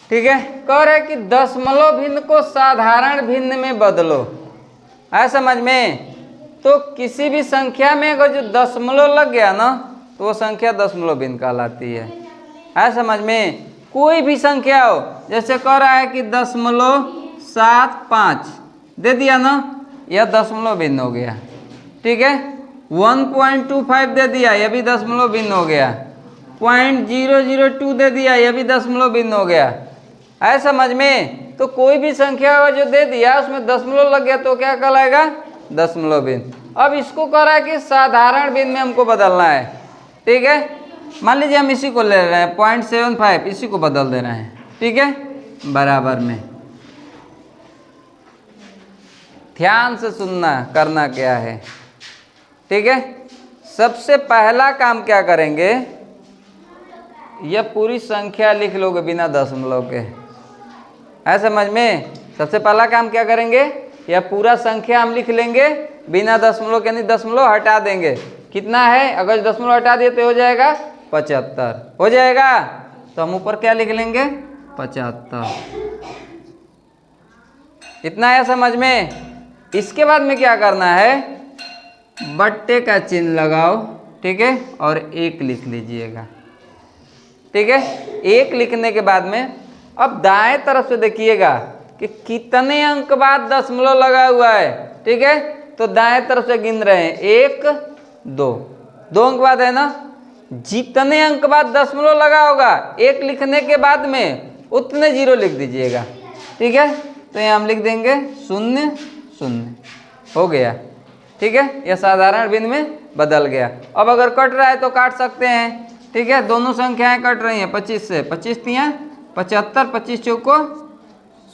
ठीक है, कह रहे कि दशमलव भिन्न को साधारण भिन्न में बदलो। है समझ में? तो किसी भी संख्या में अगर जो दशमलव लग गया ना तो वो संख्या दशमलव भिन्न कहलाती है समझ में? कोई भी संख्या हो, जैसे कह रहा है कि 0.75 दे दिया ना, यह दशमलव भिन्न हो गया। ठीक है, 1.25 दे दिया, यह भी दशमलव भिन्न हो गया। 0.002 दे दिया, यह भी दशमलव भिन्न हो गया। है समझ में? तो कोई भी संख्या जो दे दिया उसमें दशमलव लग गया तो क्या कहलाएगा? दशमलव भिन्न। अब इसको कह रहा है कि साधारण भिन्न में हमको बदलना है। ठीक है, मान लीजिए हम इसी को ले रहे हैं 0.75, इसी को बदल दे रहे हैं। ठीक है, बराबर में। ध्यान से सुनना, करना क्या है। ठीक है, सबसे पहला काम क्या करेंगे, यह पूरी संख्या लिख लोगे बिना दशमलव के। है समझ में? सबसे पहला काम क्या करेंगे, यह पूरा संख्या हम लिख लेंगे बिना दशमलव के, नहीं दशमलव हटा देंगे। कितना है, अगर दशमलव हटा दिए तो हो जाएगा 75 हो जाएगा। तो हम ऊपर क्या लिख लेंगे, 75। इतना है समझ में? इसके बाद में क्या करना है, बट्टे का चिन्ह लगाओ। ठीक है, और 1 लिख लीजिएगा। ठीक है, 1 लिखने के बाद में अब दाएं तरफ से देखिएगा कि कितने अंक बाद दशमलव लगा हुआ है। ठीक है, तो दाएं तरफ से गिन रहे हैं 1 2 2 अंक बाद है ना। जितने अंक बाद दशमलव लगा होगा 1 लिखने के बाद में उतने 0 लिख दीजिएगा। ठीक है, तो यहाँ हम लिख देंगे 0 0 हो गया। ठीक है, यह साधारण भिन्न में बदल गया। अब अगर कट रहा है तो काट सकते हैं। ठीक है, दोनों संख्याएं कट रही हैं 25 से, 25 तियां 75, 25 चौको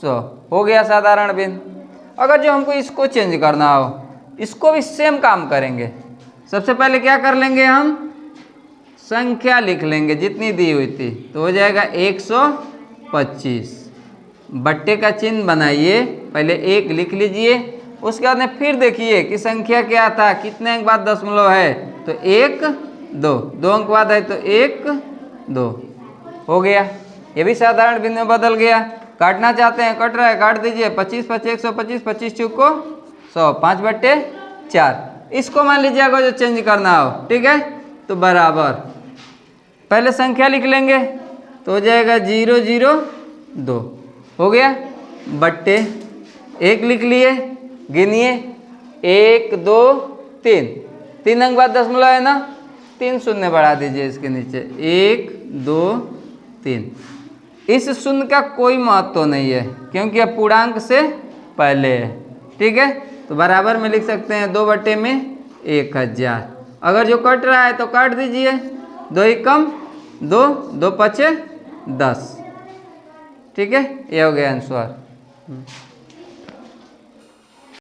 100 हो गया साधारण भिन्न। अगर जो हमको इसको चेंज करना हो, इसको भी सेम काम करेंगे। सबसे पहले क्या कर लेंगे, हम संख्या लिख लेंगे जितनी दी हुई थी, तो हो जाएगा 125। बट्टे का चिन्ह बनाइए, पहले 1 लिख लीजिए, उसके बाद में फिर देखिए कि संख्या क्या था, कितने अंक बाद दशमलव है, तो 1 2 2 अंक बाद है तो 1 2 हो गया। ये भी साधारण भिन्न में बदल गया। काटना चाहते हैं, कट रहा है, काट दीजिए। 25 5 125, 25 चौको 100, 5/4। इसको मान लीजिए अगर जो चेंज करना हो, ठीक है, तो बराबर पहले संख्या लिख लेंगे तो हो जाएगा 0 0 2 हो गया, बट्टे 1 लिख लिए, गिनिए 1 2 3 3 अंक बाद दशमलव है ना, 3 शून्य बढ़ा दीजिए इसके नीचे, 1 2 3। इस शून्य का कोई महत्व नहीं है क्योंकि यह पूर्णांक से पहले है। ठीक है, तो बराबर में लिख सकते हैं 2/1000। अगर जो कट रहा है तो काट दीजिए, 2 ही कम 2 2 5 10। ठीक है, ये हो गया आंसर।